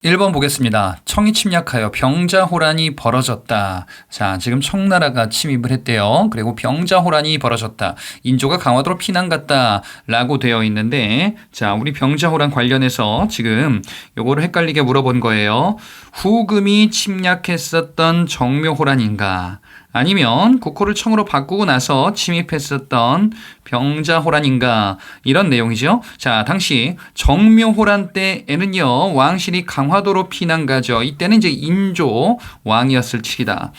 1번 보겠습니다. 청이 침략하여 병자호란이 벌어졌다. 자, 지금 청나라가 침입을 했대요. 그리고 병자호란이 벌어졌다. 인조가 강화도로 피난 갔다. 라고 되어 있는데, 자, 우리 병자호란 관련해서 지금 요거를 헷갈리게 물어본 거예요. 후금이 침략했었던 정묘호란인가? 아니면 국호를 청으로 바꾸고 나서 침입했었던 병자호란인가, 이런 내용이죠. 자, 당시 정묘호란 때에는요, 왕실이 강화도로 피난 가죠. 이때는 이제 인조 왕이었을 치기다.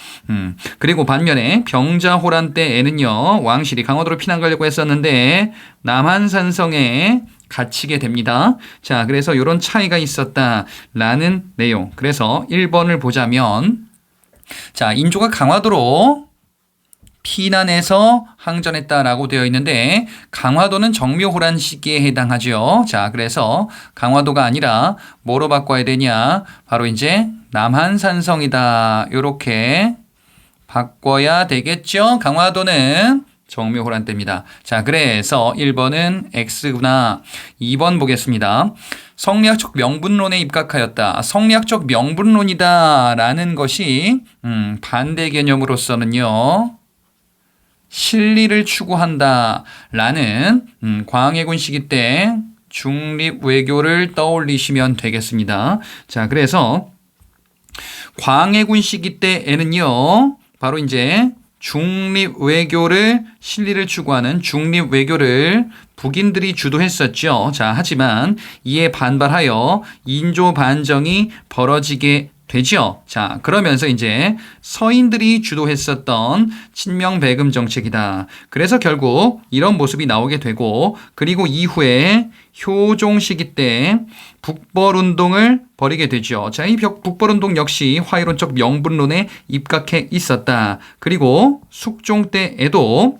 그리고 반면에 병자호란 때에는요, 왕실이 강화도로 피난 가려고 했었는데 남한산성에 갇히게 됩니다. 자, 그래서 이런 차이가 있었다라는 내용. 그래서 1번을 보자면, 자, 인조가 강화도로 피난해서 항전했다라고 되어 있는데, 강화도는 정묘호란 시기에 해당하죠. 자, 그래서 강화도가 아니라 뭐로 바꿔야 되냐? 바로 이제 남한산성이다. 이렇게 바꿔야 되겠죠. 강화도는 정묘호란 때입니다. 자, 그래서 1번은 X구나. 2번 보겠습니다. 성리학적 명분론에 입각하였다. 성리학적 명분론이다 라는 것이 반대 개념으로서는요, 실리를 추구한다 라는 광해군 시기 때 중립 외교를 떠올리시면 되겠습니다. 자, 그래서 광해군 시기 때에는요, 바로 이제 중립 외교를, 실리를 추구하는 중립 외교를 북인들이 주도했었죠. 자, 하지만 이에 반발하여 인조 반정이 벌어지게 되죠. 자, 그러면서 이제 서인들이 주도했었던 친명배금 정책이다. 그래서 결국 이런 모습이 나오게 되고, 그리고 이후에 효종 시기 때 북벌운동을 벌이게 되죠. 자, 이 북벌운동 역시 화이론적 명분론에 입각해 있었다. 그리고 숙종 때에도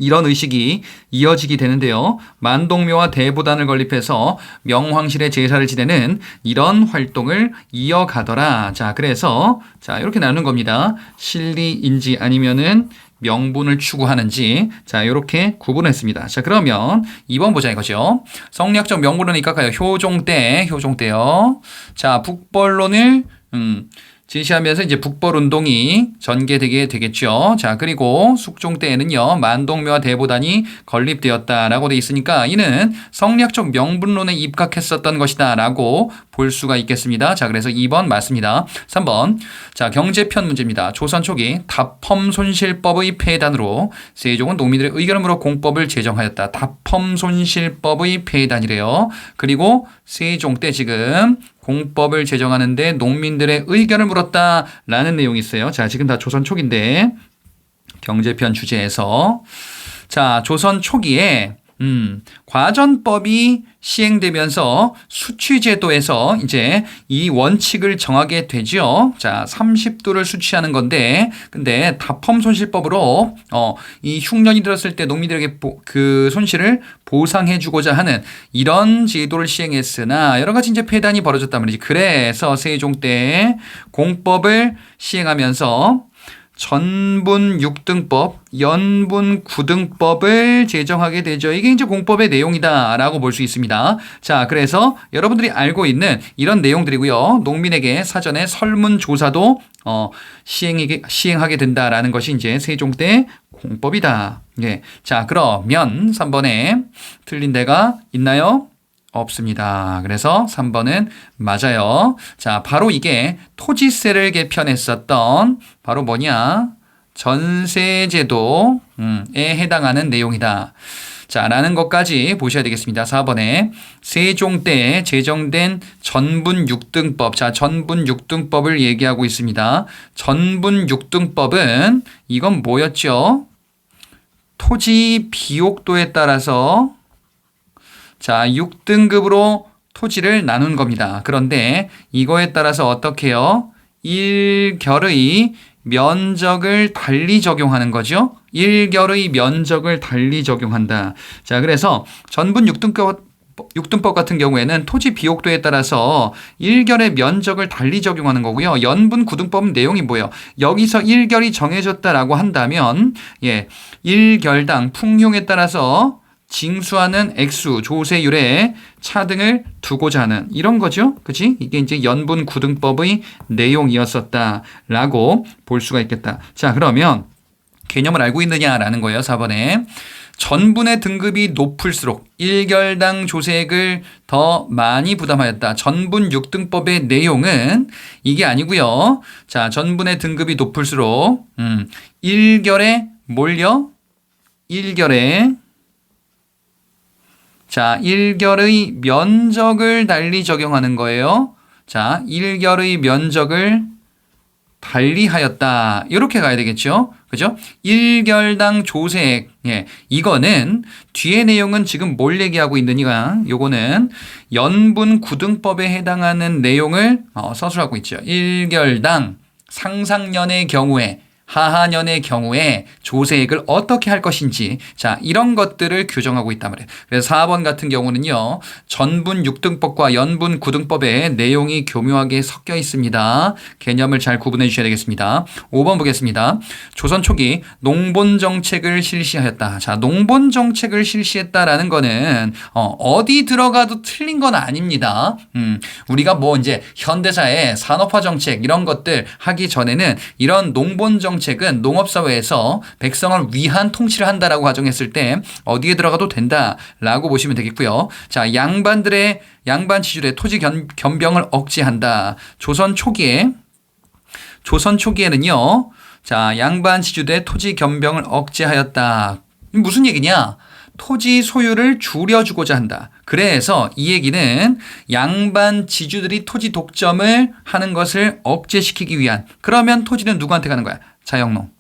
이런 의식이 이어지게 되는데요. 만동묘와 대보단을 건립해서 명황실의 제사를 지내는 이런 활동을 이어가더라. 자, 그래서 자, 이렇게 나누는 겁니다. 실리인지 아니면은 명분을 추구하는지, 자, 이렇게 구분했습니다. 자, 그러면 2번 보자 이거죠. 성리학적 명분론에 입각하여 효종 때요. 자, 북벌론을 제시하면서 이제 북벌운동이 전개되게 되겠죠. 자, 그리고 숙종 때에는요, 만동묘와 대보단이 건립되었다라고 돼 있으니까 이는 성리학적 명분론에 입각했었던 것이다라고 볼 수가 있겠습니다. 자, 그래서 2번 맞습니다. 3번. 자, 경제편 문제입니다. 조선 초기 답펌손실법의 폐단으로 세종은 농민들의 의견을 물어 공법을 제정하였다. 답펌손실법의 폐단이래요. 그리고 세종 때 지금 공법을 제정하는데 농민들의 의견을 물었다라는 내용이 있어요. 자, 지금 다 조선 초기인데 경제편 주제에서, 자, 조선 초기에 과전법이 시행되면서 수취제도에서 이제 이 원칙을 정하게 되죠. 자, 30도를 수취하는 건데, 근데 답펌손실법으로 이 흉년이 들었을 때 농민들에게 그 손실을 보상해 주고자 하는 이런 제도를 시행했으나 여러 가지 이제 폐단이 벌어졌단 말이지. 그래서 세종 때 공법을 시행하면서 전분 6등법, 연분 9등법을 제정하게 되죠. 이게 이제 공법의 내용이다라고 볼 수 있습니다. 자, 그래서 여러분들이 알고 있는 이런 내용들이고요. 농민에게 사전에 설문조사도 시행하게 된다라는 것이 이제 세종 때 공법이다. 예. 자, 그러면 3번에 틀린 데가 있나요? 없습니다. 그래서 3번은 맞아요. 자, 바로 이게 토지세를 개편했었던 바로 뭐냐? 전세제도에 해당하는 내용이다. 자, 라는 것까지 보셔야 되겠습니다. 4번에 세종 때 제정된 전분 6등법. 자, 전분 6등법을 얘기하고 있습니다. 전분 6등법은 이건 뭐였죠? 토지 비옥도에 따라서, 자, 6등급으로 토지를 나눈 겁니다. 그런데 이거에 따라서 어떻게 해요? 1결의 면적을 달리 적용하는 거죠. 1결의 면적을 달리 적용한다. 자, 그래서 전분 6등법 같은 경우에는 토지 비옥도에 따라서 1결의 면적을 달리 적용하는 거고요. 연분 9등법은 내용이 뭐예요? 여기서 1결이 정해졌다라고 한다면, 예, 1결당 풍흉에 따라서 징수하는 액수, 조세율에 차등을 두고자 하는 이런 거죠. 그치? 이게 이제 연분구등법의 내용이었었다라고 볼 수가 있겠다. 자, 그러면 개념을 알고 있느냐라는 거예요. 4번에. 전분의 등급이 높을수록 1결당 조세액을 더 많이 부담하였다. 전분 6등법의 내용은 이게 아니고요. 자, 전분의 등급이 높을수록 1결에 몰려 1결에 자, 1결의 면적을 달리 적용하는 거예요. 자, 1결의 면적을 달리하였다. 이렇게 가야 되겠죠. 그죠? 1결당 조세액. 예. 이거는 뒤에 내용은 지금 뭘 얘기하고 있느냐. 요거는 연분구등법에 해당하는 내용을 서술하고 있죠. 1결당 상상년의 경우에 하하년의 경우에 조세액을 어떻게 할 것인지 자 이런 것들을 규정하고 있단 말이에요. 그래서 4번 같은 경우는요. 전분 6등법과 연분 9등법의 내용이 교묘하게 섞여 있습니다. 개념을 잘 구분해 주셔야 되겠습니다. 5번 보겠습니다. 조선 초기 농본정책을 실시하였다. 자 농본정책을 실시했다라는 거는 어디 들어가도 틀린 건 아닙니다. 우리가 뭐 이제 현대사의 산업화 정책 이런 것들 하기 전에는 이런 농본정책은 농업사회에서 백성을 위한 통치를 한다라고 가정했을 때 어디에 들어가도 된다라고 보시면 되겠고요. 자, 양반 지주들의 토지 겸병을 억제한다. 조선 초기에는요. 자, 양반 지주들의 토지 겸병을 억제하였다. 무슨 얘기냐? 토지 소유를 줄여주고자 한다. 그래서 이 얘기는 양반 지주들이 토지 독점을 하는 것을 억제시키기 위한 그러면 토지는 누구한테 가는 거야? 자영농.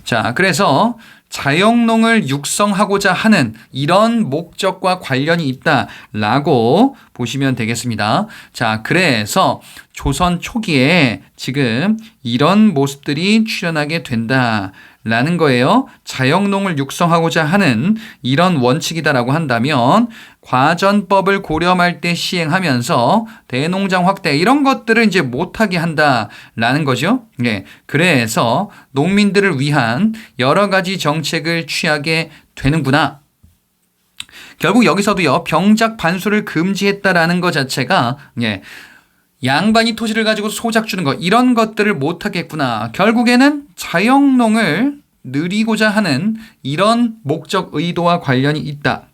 자, 그래서 자영농을 육성하고자 하는 이런 목적과 관련이 있다라고 보시면 되겠습니다. 자, 그래서 조선 초기에 지금 이런 모습들이 출현하게 된다라는 거예요. 자영농을 육성하고자 하는 이런 원칙이다라고 한다면 과전법을 고려할 때 시행하면서 대농장 확대 이런 것들을 이제 못하게 한다라는 거죠. 네. 그래서 농민들을 위한 여러 가지 정책을 취하게 되는구나. 결국 여기서도요. 병작 반수를 금지했다라는 것 자체가 양반이 토지를 가지고 소작 주는 거 이런 것들을 못하겠구나. 결국에는 자영농을 늘리고자 하는 이런 목적 의도와 관련이 있다.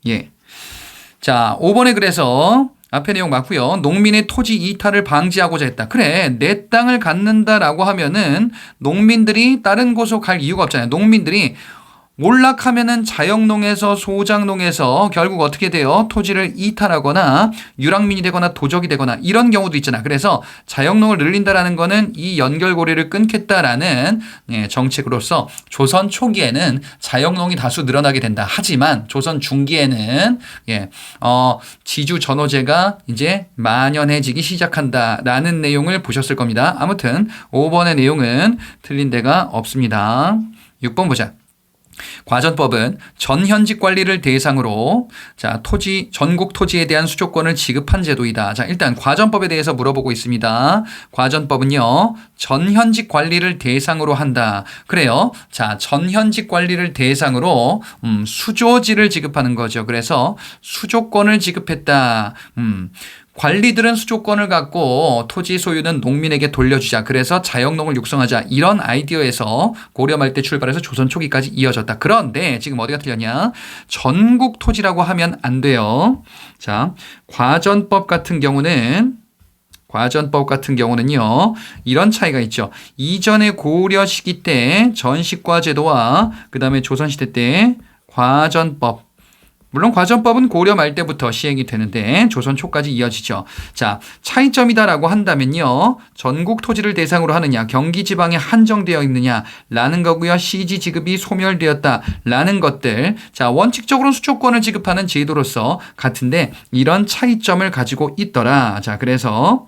예. 자, 5번에 그래서 앞에 내용 맞고요. 농민의 토지 이탈을 방지하고자 했다. 그래, 내 땅을 갖는다라고 하면은 농민들이 다른 곳으로 갈 이유가 없잖아요. 농민들이 몰락하면은 자영농에서 소작농에서 결국 어떻게 돼요? 토지를 이탈하거나 유랑민이 되거나 도적이 되거나 이런 경우도 있잖아. 그래서 자영농을 늘린다라는 거는 이 연결고리를 끊겠다라는 정책으로서 조선 초기에는 자영농이 다수 늘어나게 된다. 하지만 조선 중기에는 지주 전호제가 이제 만연해지기 시작한다라는 내용을 보셨을 겁니다. 아무튼 5번의 내용은 틀린 데가 없습니다. 6번 보자. 과전법은 전현직 관리를 대상으로 자 전국 토지에 대한 수조권을 지급한 제도이다. 자 일단 과전법에 대해서 물어보고 있습니다. 과전법은요 전현직 관리를 대상으로 한다. 그래요. 자 전현직 관리를 대상으로 수조지를 지급하는 거죠. 그래서 수조권을 지급했다. 관리들은 수조권을 갖고 토지 소유는 농민에게 돌려주자. 그래서 자영농을 육성하자. 이런 아이디어에서 고려말 때 출발해서 조선 초기까지 이어졌다. 그런데 지금 어디가 틀렸냐? 전국 토지라고 하면 안 돼요. 자, 과전법 같은 경우는요. 이런 차이가 있죠. 이전의 고려 시기 때 전식과 제도와 그다음에 조선시대 때 과전법 물론 과전법은 고려 말 때부터 시행이 되는데 조선 초까지 이어지죠. 자, 차이점이다라고 한다면요. 전국 토지를 대상으로 하느냐, 경기 지방에 한정되어 있느냐라는 거고요. 시지 지급이 소멸되었다라는 것들. 자, 원칙적으로는 수조권을 지급하는 제도로서 같은데 이런 차이점을 가지고 있더라. 자, 그래서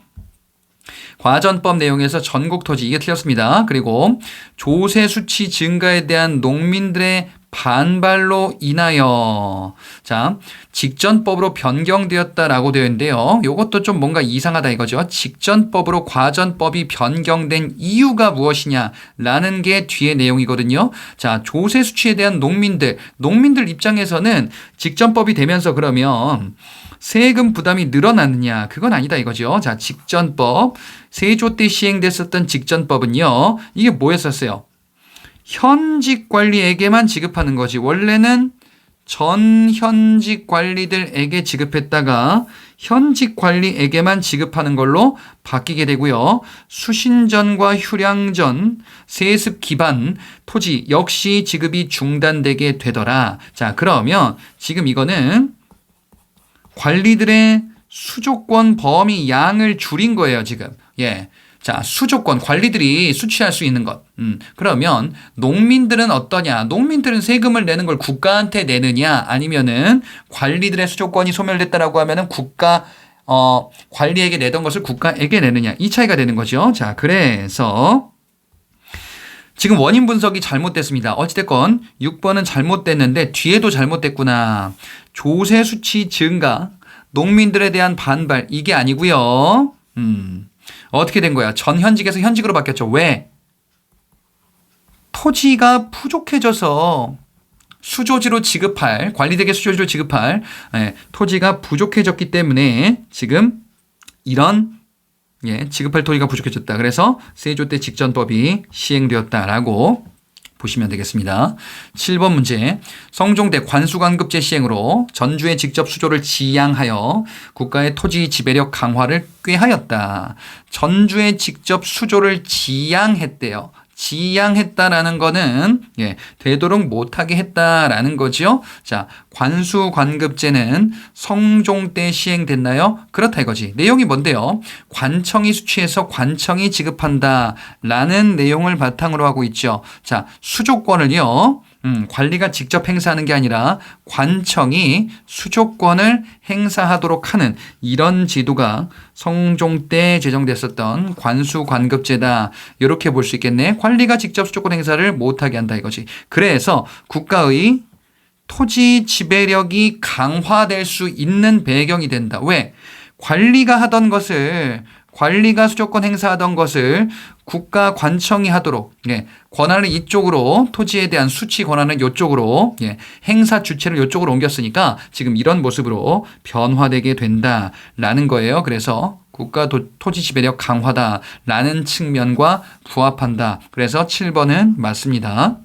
과전법 내용에서 전국 토지 이게 틀렸습니다. 그리고 조세 수치 증가에 대한 농민들의 반발로 인하여. 자, 직전법으로 변경되었다라고 되어 있는데요. 이것도 좀 뭔가 이상하다 이거죠. 직전법으로 과전법이 변경된 이유가 무엇이냐라는 게 뒤에 내용이거든요. 자, 조세 수취에 대한 농민들 입장에서는 직전법이 되면서 그러면 세금 부담이 늘어났느냐? 그건 아니다 이거죠. 자, 직전법. 세조 때 시행됐었던 직전법은요. 이게 뭐였었어요? 현직 관리에게만 지급하는 거지. 원래는 전 현직 관리들에게 지급했다가 현직 관리에게만 지급하는 걸로 바뀌게 되고요. 수신전과 휴량전, 세습 기반, 토지 역시 지급이 중단되게 되더라. 자, 그러면 지금 이거는 관리들의 수조권 범위 양을 줄인 거예요, 지금. 예. 자, 수조권, 관리들이 수취할 수 있는 것. 그러면 농민들은 어떠냐? 농민들은 세금을 내는 걸 국가한테 내느냐? 아니면은 관리들의 수조권이 소멸됐다라고 하면은 관리에게 내던 것을 국가에게 내느냐? 이 차이가 되는 거죠. 자, 그래서 지금 원인 분석이 잘못됐습니다. 어찌됐건 6번은 잘못됐는데 뒤에도 잘못됐구나. 조세 수치 증가, 농민들에 대한 반발, 이게 아니고요. 어떻게 된 거야? 전 현직에서 현직으로 바뀌었죠. 왜? 토지가 부족해져서 관리되게 수조지로 지급할 토지가 부족해졌기 때문에 지금 이런 지급할 토지가 부족해졌다. 그래서 세조 때 직전법이 시행되었다라고 보시면 되겠습니다. 7번 문제. 성종대 관수관급제 시행으로 전주의 직접 수조를 지양하여 국가의 토지 지배력 강화를 꾀하였다. 전주의 직접 수조를 지양했대요. 지양했다라는 거는 되도록 못하게 했다라는 거죠. 자, 관수관급제는 성종 때 시행됐나요? 그렇다 이거지. 내용이 뭔데요? 관청이 수취해서 관청이 지급한다라는 내용을 바탕으로 하고 있죠. 자, 수조권을요. 관리가 직접 행사하는 게 아니라 관청이 수조권을 행사하도록 하는 이런 제도가 성종 때 제정됐었던 관수관급제다. 이렇게 볼 수 있겠네. 관리가 직접 수조권 행사를 못하게 한다 이거지. 그래서 국가의 토지 지배력이 강화될 수 있는 배경이 된다. 왜? 관리가 수조권 행사하던 것을 국가 관청이 하도록 권한을 이쪽으로 토지에 대한 수치 권한을 이쪽으로 행사 주체를 이쪽으로 옮겼으니까 지금 이런 모습으로 변화되게 된다라는 거예요. 그래서 국가 토지 지배력 강화다라는 측면과 부합한다. 그래서 7번은 맞습니다.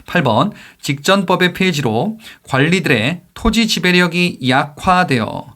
8번 직전법의 폐지로 관리들의 토지 지배력이 약화되어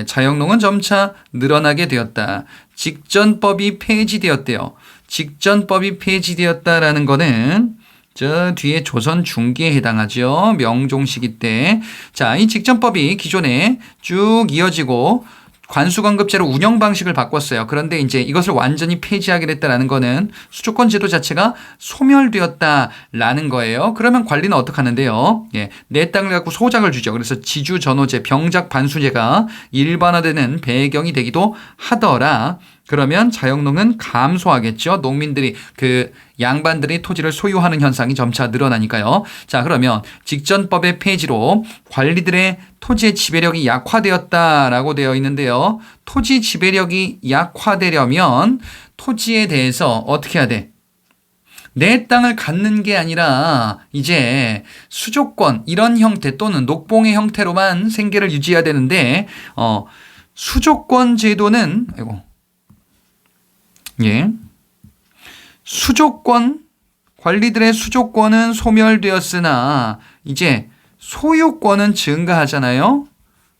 자영농은 점차 늘어나게 되었다. 직전법이 폐지되었대요. 직전법이 폐지되었다라는 거는 저 뒤에 조선 중기에 해당하죠. 명종 시기 때. 자, 이 직전법이 기존에 쭉 이어지고 관수관급제로 운영 방식을 바꿨어요. 그런데 이제 이것을 완전히 폐지하게 됐다라는 거는 수조권 제도 자체가 소멸되었다라는 거예요. 그러면 관리는 어떻게 하는데요? 내 땅을 갖고 소작을 주죠. 그래서 지주전호제, 병작 반수제가 일반화되는 배경이 되기도 하더라. 그러면 자영농은 감소하겠죠. 농민들이 양반들이 토지를 소유하는 현상이 점차 늘어나니까요. 자, 그러면 직전법의 폐지로 관리들의 토지의 지배력이 약화되었다라고 되어 있는데요. 토지 지배력이 약화되려면 토지에 대해서 어떻게 해야 돼? 내 땅을 갖는 게 아니라 이제 수조권 이런 형태 또는 녹봉의 형태로만 생계를 유지해야 되는데 수조권 제도는 관리들의 수조권은 소멸되었으나 이제 소유권은 증가하잖아요.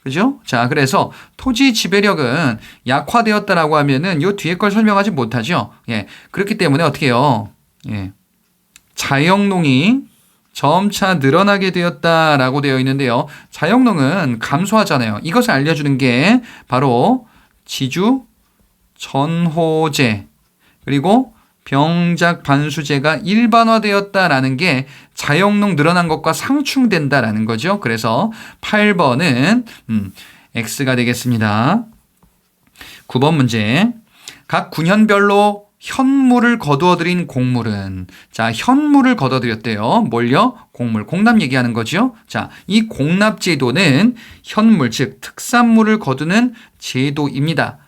그죠? 자, 그래서 토지 지배력은 약화되었다라고 하면은 요 뒤에 걸 설명하지 못하죠. 그렇기 때문에 어떻게 해요? 자영농이 점차 늘어나게 되었다라고 되어 있는데요. 자영농은 감소하잖아요. 이것을 알려주는 게 바로 지주 전호제 그리고 병작 반수제가 일반화되었다라는 게 자영농 늘어난 것과 상충된다라는 거죠. 그래서 8번은 X가 되겠습니다. 9번 문제. 각 군현별로 현물을 거두어들인 곡물은 자 현물을 거둬들였대요. 뭘요? 곡물. 공납 얘기하는 거죠. 자, 이 공납제도는 현물 즉 특산물을 거두는 제도입니다.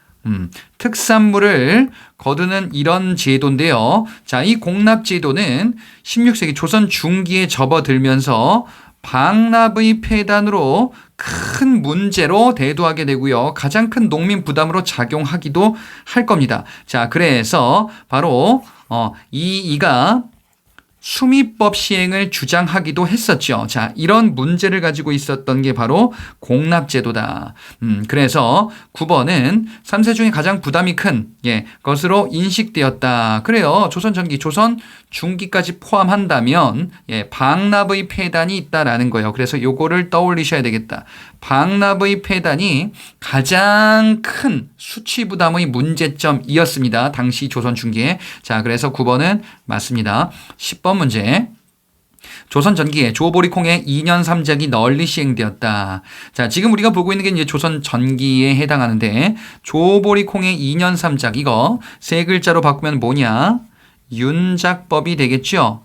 특산물을 거두는 이런 제도인데요. 자, 이 공납제도는 16세기 조선 중기에 접어들면서 방납의 폐단으로 큰 문제로 대두하게 되고요. 가장 큰 농민 부담으로 작용하기도 할 겁니다. 자, 그래서 바로 이가 수미법 시행을 주장하기도 했었죠. 자, 이런 문제를 가지고 있었던 게 바로 공납제도다. 그래서 9번은 3세 중에 가장 부담이 큰 것으로 인식되었다. 그래요. 조선 전기, 조선 중기까지 포함한다면 방납의 폐단이 있다라는 거예요. 그래서 요거를 떠올리셔야 되겠다. 방납의 폐단이 가장 큰 수치 부담의 문제점이었습니다. 당시 조선 중기에. 자, 그래서 9번은 맞습니다. 10번 문제. 조선 전기에 조보리콩의 2년 3작이 널리 시행되었다. 자, 지금 우리가 보고 있는 게 이제 조선 전기에 해당하는데 조보리콩의 2년 3작 이거 세 글자로 바꾸면 뭐냐? 윤작법이 되겠죠.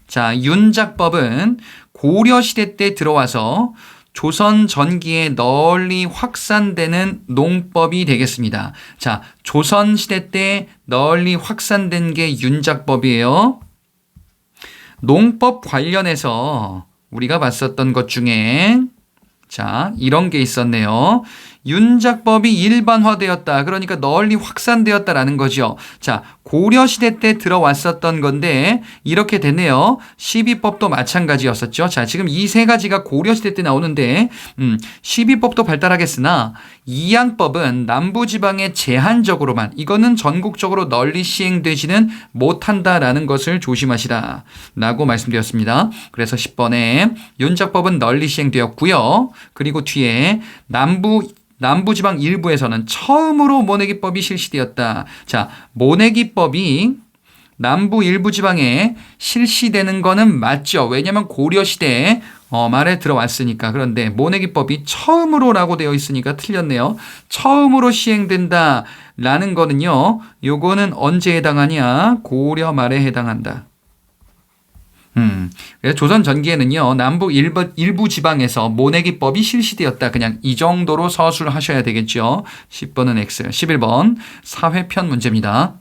자, 윤작법은 고려시대 때 들어와서 조선 전기에 널리 확산되는 농법이 되겠습니다. 자, 조선 시대 때 널리 확산된 게 윤작법이에요. 농법 관련해서 우리가 봤었던 것 중에 자, 이런 게 있었네요. 윤작법이 일반화되었다. 그러니까 널리 확산되었다라는 거죠. 자, 고려시대 때 들어왔었던 건데 이렇게 됐네요. 시비법도 마찬가지였었죠. 자, 지금 이 세 가지가 고려시대 때 나오는데 시비법도 발달하겠으나 이양법은 남부지방에 제한적으로만 이거는 전국적으로 널리 시행되지는 못한다라는 것을 조심하시라 라고 말씀드렸습니다. 그래서 10번에 윤작법은 널리 시행되었고요. 그리고 뒤에 남부지방 일부에서는 처음으로 모내기법이 실시되었다. 자, 모내기법이 남부 일부 지방에 실시되는 거는 맞죠. 왜냐하면 고려시대에 말에 들어왔으니까. 그런데 모내기법이 처음으로라고 되어 있으니까 틀렸네요. 처음으로 시행된다라는 거는요. 요거는 언제 해당하냐? 고려 말에 해당한다. 그래서 조선 전기에는요, 남부 일부 지방에서 모내기법이 실시되었다. 그냥 이 정도로 서술하셔야 되겠죠. 10번은 X, 11번 사회편 문제입니다.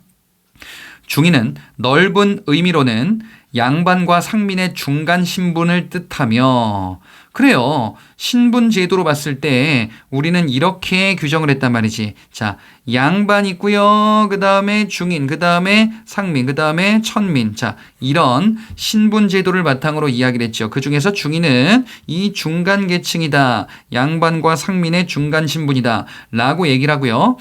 중인은 넓은 의미로는 양반과 상민의 중간 신분을 뜻하며 그래요. 신분 제도로 봤을 때 우리는 이렇게 규정을 했단 말이지. 자, 양반 있고요. 그 다음에 중인, 그 다음에 상민, 그 다음에 천민. 자, 이런 신분 제도를 바탕으로 이야기를 했죠. 그 중에서 중인은 이 중간 계층이다. 양반과 상민의 중간 신분이다. 라고 얘기를 하고요.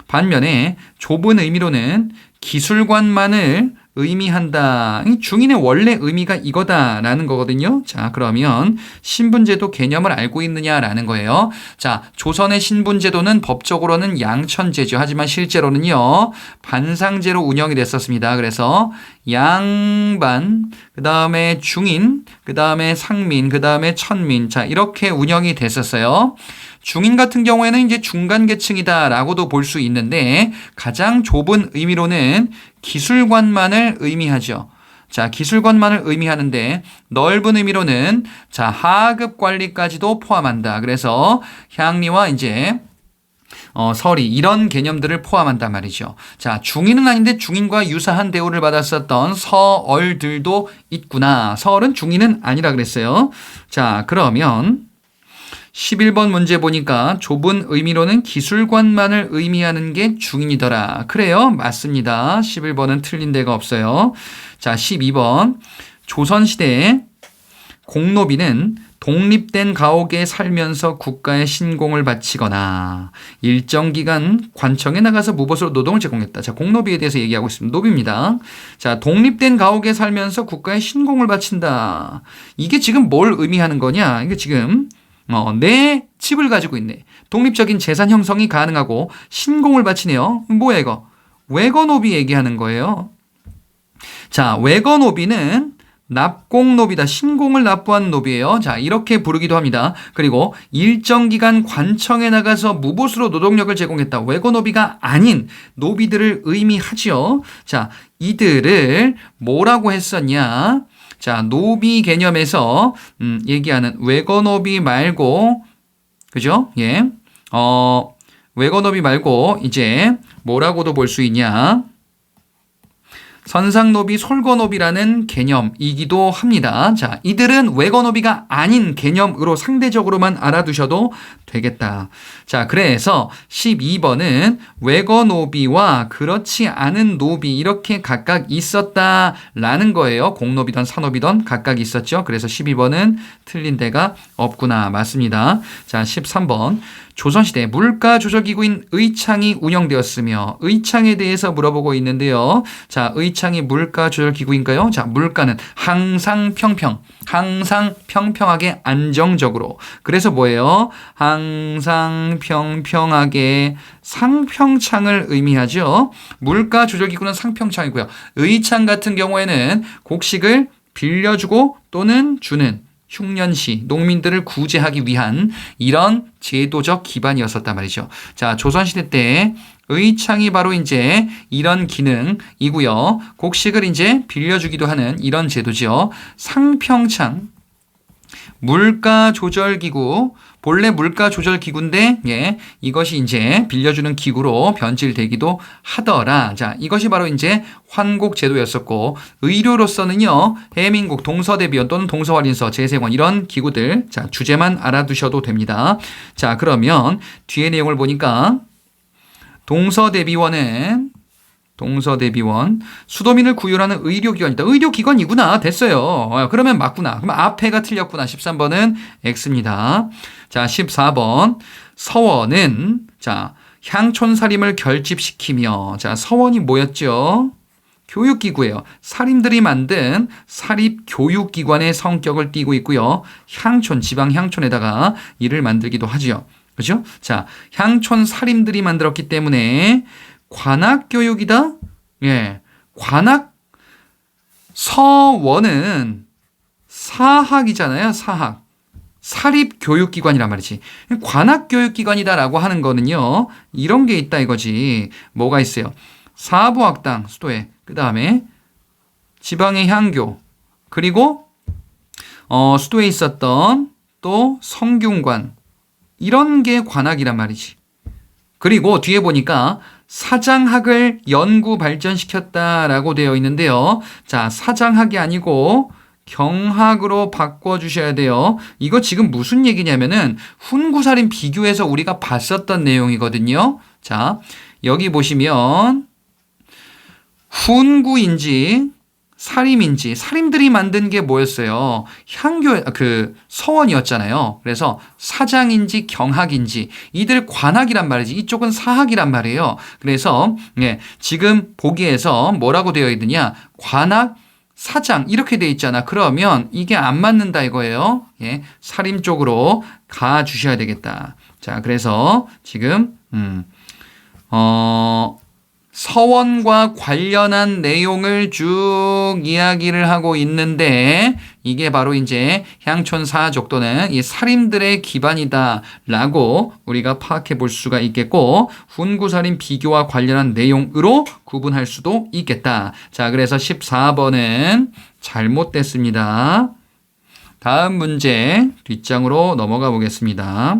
반면에 좁은 의미로는 기술관만을 의미한다. 중인의 원래 의미가 이거다라는 거거든요. 자, 그러면 신분제도 개념을 알고 있느냐라는 거예요. 자, 조선의 신분제도는 법적으로는 양천제죠. 하지만 실제로는요, 반상제로 운영이 됐었습니다. 그래서 양반, 그 다음에 중인, 그 다음에 상민, 그 다음에 천민. 자, 이렇게 운영이 됐었어요. 중인 같은 경우에는 이제 중간 계층이다라고도 볼 수 있는데 가장 좁은 의미로는 기술관만을 의미하죠. 자, 기술관만을 의미하는데 넓은 의미로는 자, 하급 관리까지도 포함한다. 그래서 향리와 이제 서리 이런 개념들을 포함한단 말이죠. 자, 중인은 아닌데 중인과 유사한 대우를 받았었던 서얼들도 있구나. 서얼은 중인은 아니라 그랬어요. 자, 그러면 11번 문제 보니까 좁은 의미로는 기술관만을 의미하는 게 중인이더라. 그래요? 맞습니다. 11번은 틀린 데가 없어요. 자, 12번. 조선시대에 공노비는 독립된 가옥에 살면서 국가에 신공을 바치거나 일정 기간 관청에 나가서 무보수로 노동을 제공했다. 자, 공노비에 대해서 얘기하고 있습니다. 노비입니다. 자, 독립된 가옥에 살면서 국가에 신공을 바친다. 이게 지금 뭘 의미하는 거냐? 이게 지금 내 집을 가지고 있네. 독립적인 재산 형성이 가능하고 신공을 바치네요. 뭐야 이거? 외거노비 얘기하는 거예요. 자, 외거노비는 납공노비다. 신공을 납부한 노비예요. 자, 이렇게 부르기도 합니다. 그리고 일정 기간 관청에 나가서 무보수로 노동력을 제공했다. 외거노비가 아닌 노비들을 의미하지요. 자, 이들을 뭐라고 했었냐? 자, 노비 개념에서 얘기하는 외거노비 말고, 그죠? 예. 외거노비 말고 이제 뭐라고도 볼 수 있냐? 선상노비, 솔거노비라는 개념이기도 합니다. 자, 이들은 외거노비가 아닌 개념으로 상대적으로만 알아두셔도 되겠다. 자, 그래서 12번은 외거노비와 그렇지 않은 노비 이렇게 각각 있었다라는 거예요. 공노비든 사노비든 각각 있었죠. 그래서 12번은 틀린 데가 없구나. 맞습니다. 자, 13번. 조선시대 물가조절기구인 의창이 운영되었으며 의창에 대해서 물어보고 있는데요. 자, 의창이 물가조절기구인가요? 자, 물가는 항상 평평하게 안정적으로. 그래서 뭐예요? 항상 평평하게 상평창을 의미하죠. 물가조절기구는 상평창이고요. 의창 같은 경우에는 곡식을 빌려주고 또는 주는 흉년시, 농민들을 구제하기 위한 이런 제도적 기반이었었단 말이죠. 자, 조선시대 때 의창이 바로 이제 이런 기능이고요. 곡식을 이제 빌려주기도 하는 이런 제도죠. 상평창, 물가조절기구, 본래 물가조절기구인데, 예, 이것이 이제 빌려주는 기구로 변질되기도 하더라. 자, 이것이 바로 이제 환곡제도였었고, 의료로서는요, 해민국, 동서대비원 또는 동서활인서, 재생원, 이런 기구들, 자, 주제만 알아두셔도 됩니다. 자, 그러면 뒤에 내용을 보니까, 동서대비원 수도민을 구휼하는 의료기관이다. 의료기관이구나. 됐어요. 그러면 맞구나. 그럼 앞에가 틀렸구나. 13번은 X입니다. 자, 14번 서원은 자, 향촌사림을 결집시키며, 자, 서원이 뭐였죠? 교육기구예요. 사림들이 만든 사립교육기관의 성격을 띠고 있고요. 향촌, 지방향촌에다가 일을 만들기도 하지요. 그죠? 자, 향촌 사림들이 만들었기 때문에 관학교육이다? 예. 서원은 사학이잖아요. 사학. 사립교육기관이란 말이지. 관학교육기관이다라고 하는 거는요. 이런 게 있다 이거지. 뭐가 있어요? 사부학당, 수도에. 그 다음에 지방의 향교. 그리고 수도에 있었던 또 성균관. 이런 게 관학이란 말이지. 그리고 뒤에 보니까 사장학을 연구 발전시켰다라고 되어 있는데요. 자, 사장학이 아니고 경학으로 바꿔주셔야 돼요. 이거 지금 무슨 얘기냐면은 훈구살인 비교해서 우리가 봤었던 내용이거든요. 자, 여기 보시면 훈구인지 사림인지, 사림들이 만든 게 뭐였어요? 서원이었잖아요. 그래서 사장인지 경학인지, 이들 관학이란 말이지, 이쪽은 사학이란 말이에요. 그래서, 예, 지금 보기에서 뭐라고 되어 있느냐? 관학, 사장, 이렇게 되어 있잖아. 그러면 이게 안 맞는다 이거예요. 예, 사림 쪽으로 가주셔야 되겠다. 자, 그래서 지금, 서원과 관련한 내용을 쭉 이야기를 하고 있는데 이게 바로 이제 향촌사족 또는 이 사림들의 기반이다라고 우리가 파악해 볼 수가 있겠고 훈구사림 비교와 관련한 내용으로 구분할 수도 있겠다. 자, 그래서 14번은 잘못됐습니다. 다음 문제 뒷장으로 넘어가 보겠습니다.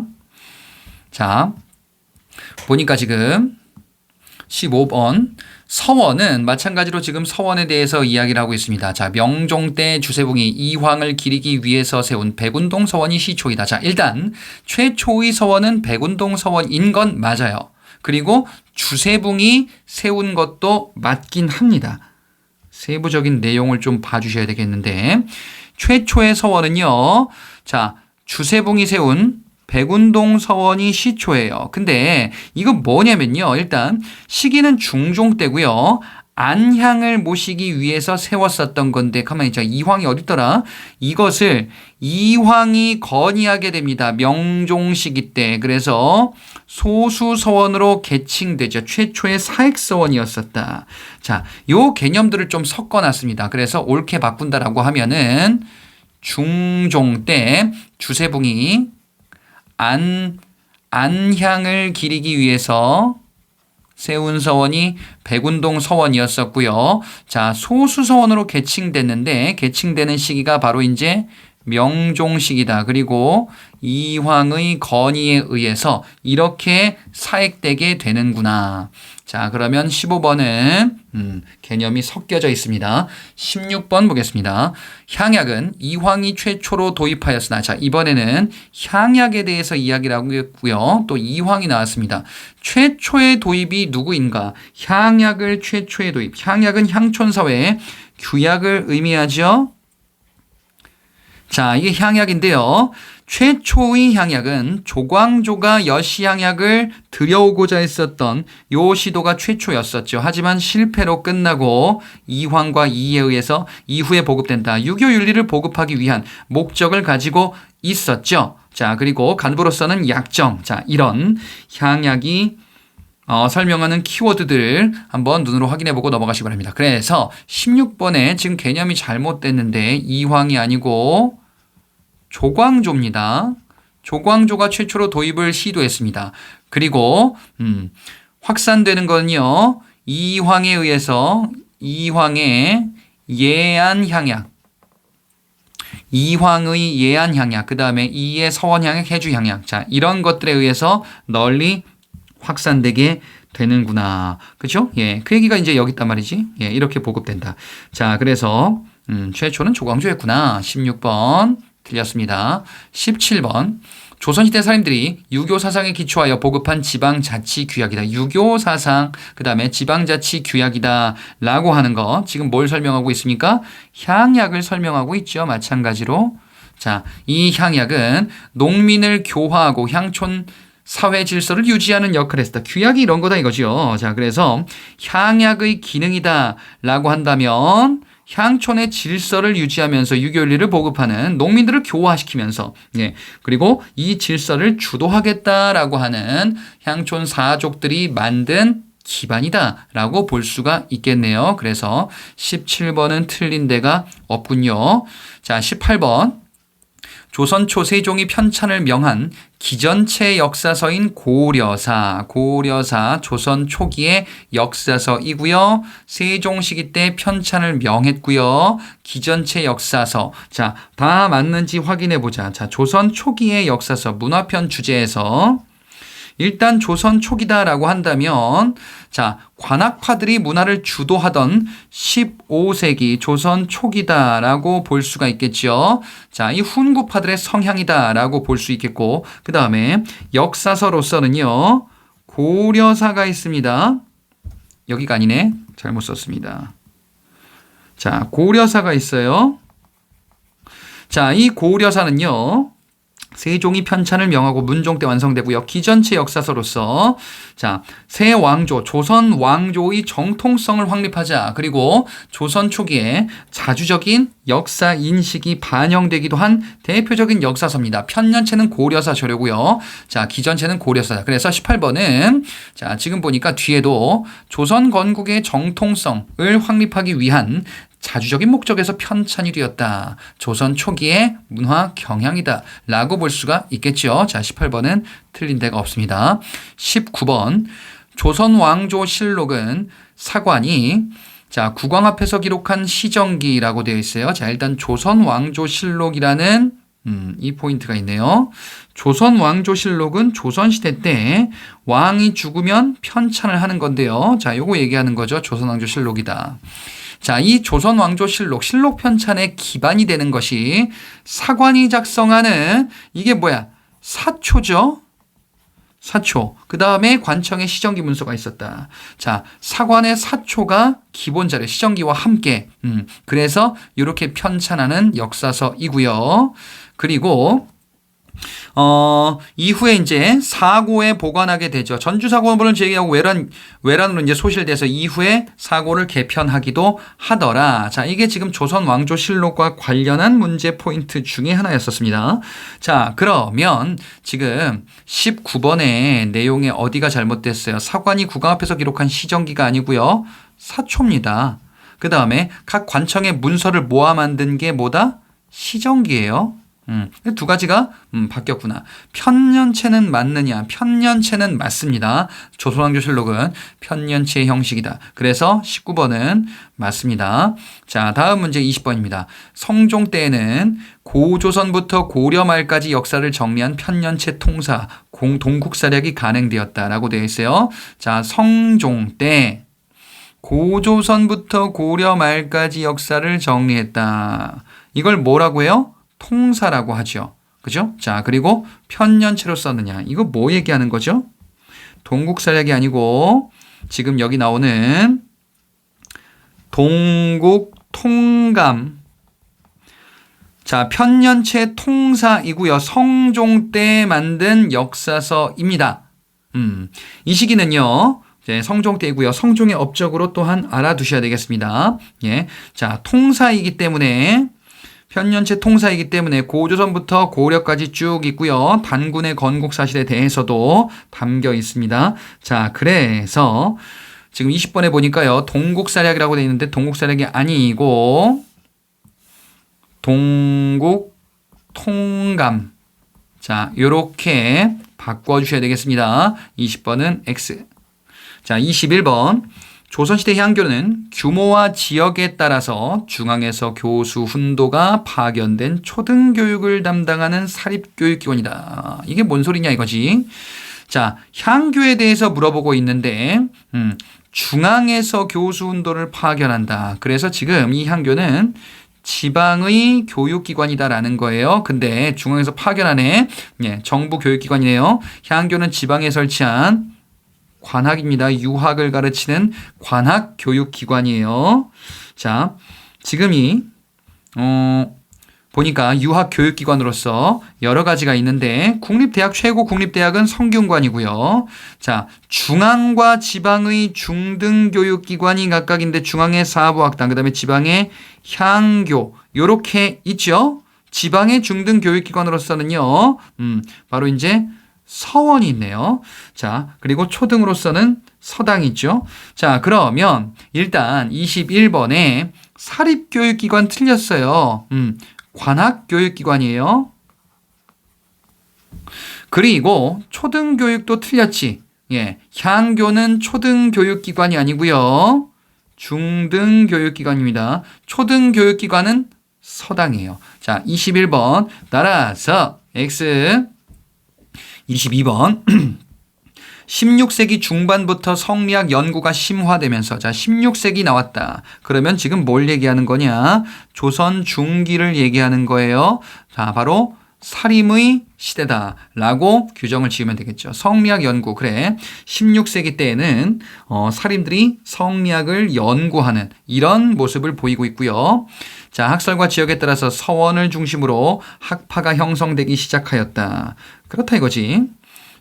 자, 보니까 지금 15번 서원은 마찬가지로 지금 서원에 대해서 이야기를 하고 있습니다. 자, 명종 때 주세붕이 이황을 기리기 위해서 세운 백운동 서원이 시초이다. 자, 일단 최초의 서원은 백운동 서원인 건 맞아요. 그리고 주세붕이 세운 것도 맞긴 합니다. 세부적인 내용을 좀 봐주셔야 되겠는데 최초의 서원은요. 자, 주세붕이 세운 백운동 서원이 시초예요. 근데 이거 뭐냐면요. 일단 시기는 중종 때고요. 안향을 모시기 위해서 세웠었던 건데 가만히 있자. 이황이 어딨더라? 이것을 이황이 건의하게 됩니다. 명종시기 때. 그래서 소수서원으로 개칭되죠. 최초의 사익서원이었었다. 자, 요 개념들을 좀 섞어놨습니다. 그래서 옳게 바꾼다라고 하면은 중종 때 주세붕이 안향을 기리기 위해서 세운 서원이 백운동 서원이었었고요. 자, 소수 서원으로 개칭됐는데 개칭되는 시기가 바로 이제 명종시기다. 그리고 이황의 건의에 의해서 이렇게 사액되게 되는구나. 자, 그러면 15번은 개념이 섞여져 있습니다. 16번 보겠습니다. 향약은 이황이 최초로 도입하였으나, 자, 이번에는 향약에 대해서 이야기를 하고 있고요. 또 이황이 나왔습니다. 최초의 도입이 누구인가? 향약을 최초의 도입. 향약은 향촌사회의 규약을 의미하죠. 자, 이게 향약인데요. 최초의 향약은 조광조가 여시향약을 들여오고자 했었던 요 시도가 최초였었죠. 하지만 실패로 끝나고 이황과 이에 의해서 이후에 보급된다. 유교윤리를 보급하기 위한 목적을 가지고 있었죠. 자, 그리고 간부로서는 약정. 자, 이런 향약이 설명하는 키워드들 한번 눈으로 확인해보고 넘어가시기 바랍니다. 그래서 16번에 지금 개념이 잘못됐는데 이황이 아니고 조광조입니다. 조광조가 최초로 도입을 시도했습니다. 그리고 확산되는 건요. 이황에 의해서 이황의 예안향약, 이황의 예안향약, 그 다음에 이의 서원향약, 해주향약, 자, 이런 것들에 의해서 널리 확산되게 되는구나. 그렇죠? 예, 그 얘기가 이제 여기 있단 말이지. 예, 이렇게 보급된다. 자, 그래서 최초는 조광조였구나. 16번 틀렸습니다. 17번. 조선시대 사람들이 유교사상에 기초하여 보급한 지방자치규약이다. 유교사상, 그 다음에 지방자치규약이다 라고 하는 거. 지금 뭘 설명하고 있습니까? 향약을 설명하고 있죠. 마찬가지로. 자, 이 향약은 농민을 교화하고 향촌 사회 질서를 유지하는 역할을 했다. 규약이 이런 거다 이거죠. 자, 그래서 향약의 기능이다 라고 한다면 향촌의 질서를 유지하면서 유교윤리를 보급하는 농민들을 교화시키면서, 예, 그리고 이 질서를 주도하겠다라고 하는 향촌 사족들이 만든 기반이다라고 볼 수가 있겠네요. 그래서 17번은 틀린 데가 없군요. 자, 18번. 조선 초 세종이 편찬을 명한 기전체 역사서인 고려사 조선 초기의 역사서이고요. 세종 시기 때 편찬을 명했고요. 기전체 역사서. 자, 다 맞는지 확인해 보자. 자, 조선 초기의 역사서 문화편 주제에서 일단 조선 초기다라고 한다면, 자, 관학파들이 문화를 주도하던 15세기 조선 초기다라고 볼 수가 있겠죠. 자, 이 훈구파들의 성향이다라고 볼 수 있겠고, 그 다음에 역사서로서는요, 고려사가 있습니다. 여기가 아니네. 잘못 썼습니다. 자, 고려사가 있어요. 자, 이 고려사는요, 세종이 편찬을 명하고 문종 때 완성되고요. 기전체 역사서로서, 자, 새 왕조, 조선 왕조의 정통성을 확립하자. 그리고 조선 초기에 자주적인 역사 인식이 반영되기도 한 대표적인 역사서입니다. 편년체는 고려사 조료고요. 자, 기전체는 고려사다. 그래서 18번은 자, 지금 보니까 뒤에도 조선 건국의 정통성을 확립하기 위한 자주적인 목적에서 편찬이 되었다. 조선 초기의 문화 경향이다 라고 볼 수가 있겠죠. 자, 18번은 틀린 데가 없습니다. 19번. 조선 왕조 실록은 사관이, 자, 국왕 앞에서 기록한 시정기라고 되어 있어요. 자, 일단 조선 왕조 실록이라는 이 포인트가 있네요. 조선 왕조 실록은 조선시대 때 왕이 죽으면 편찬을 하는 건데요. 자, 요거 얘기하는 거죠. 조선 왕조 실록이다. 자, 이 조선 왕조 실록, 실록 편찬의 기반이 되는 것이 사관이 작성하는 이게 뭐야? 사초죠? 사초. 그 다음에 관청에 시정기 문서가 있었다. 자, 사관의 사초가 기본 자료, 시정기와 함께. 그래서 이렇게 편찬하는 역사서이고요. 그리고 이후에 이제 사고에 보관하게 되죠. 전주사고를 제기하고 외란으로 이제 소실돼서 이후에 사고를 개편하기도 하더라. 자, 이게 지금 조선 왕조실록과 관련한 문제 포인트 중에 하나였었습니다. 자, 그러면 지금 19번의 내용에 어디가 잘못됐어요? 사관이 국왕 앞에서 기록한 시정기가 아니고요. 사초입니다. 그 다음에 각 관청의 문서를 모아 만든 게 뭐다? 시정기예요. 두 가지가 바뀌었구나. 편년체는 맞느냐? 편년체는 맞습니다. 조선왕조실록은 편년체 형식이다. 그래서 19번은 맞습니다. 자, 다음 문제 20번입니다. 성종 때에는 고조선부터 고려 말까지 역사를 정리한 편년체 통사, 동국사략이 간행되었다라고 되어 있어요. 자, 성종 때 고조선부터 고려 말까지 역사를 정리했다. 이걸 뭐라고 해요? 통사라고 하죠. 그죠? 자, 그리고 편년체로 썼느냐. 이거 뭐 얘기하는 거죠? 동국사략이 아니고 지금 여기 나오는 동국통감. 자, 편년체 통사이고요. 성종 때 만든 역사서입니다. 이 시기는요. 성종 때이고요. 성종의 업적으로 또한 알아두셔야 되겠습니다. 예. 자, 통사이기 때문에 편년체 통사이기 때문에 고조선부터 고려까지 쭉 있고요. 단군의 건국 사실에 대해서도 담겨 있습니다. 자, 그래서 지금 20번에 보니까요. 동국사략이라고 되어 있는데 동국사략이 아니고 동국통감. 자, 요렇게 바꿔주셔야 되겠습니다. 20번은 X. 자, 21번. 조선시대 향교는 규모와 지역에 따라서 중앙에서 교수 훈도가 파견된 초등교육을 담당하는 사립교육기관이다. 이게 뭔 소리냐 이거지. 자, 향교에 대해서 물어보고 있는데 중앙에서 교수 훈도를 파견한다. 그래서 지금 이 향교는 지방의 교육기관이다라는 거예요. 근데 중앙에서 파견하네. 예, 정부 교육기관이네요. 향교는 지방에 설치한 관학입니다. 유학을 가르치는 관학 교육기관이에요. 자, 지금이 보니까 유학 교육기관으로서 여러 가지가 있는데 국립대학 최고 국립대학은 성균관이고요. 자, 중앙과 지방의 중등교육기관이 각각인데 중앙의 사부학당, 그다음에 지방의 향교 요렇게 있죠. 지방의 중등교육기관으로서는요. 바로 이제 서원이 있네요. 자, 그리고 초등으로서는 서당이 있죠. 자, 그러면 일단 21번에 사립교육기관 틀렸어요. 관학교육기관이에요. 그리고 초등교육도 틀렸지. 예, 향교는 초등교육기관이 아니고요. 중등교육기관입니다. 초등교육기관은 서당이에요. 자, 21번 따라서 X. 22번 16세기 중반부터 성리학 연구가 심화되면서 자 16세기 나왔다. 그러면 지금 뭘 얘기하는 거냐? 조선 중기를 얘기하는 거예요. 자 바로 사림의 시대다라고 규정을 지으면 되겠죠. 성리학 연구 그래 16세기 때에는 사림들이 성리학을 연구하는 이런 모습을 보이고 있고요. 자 학설과 지역에 따라서 서원을 중심으로 학파가 형성되기 시작하였다. 그렇다 이거지.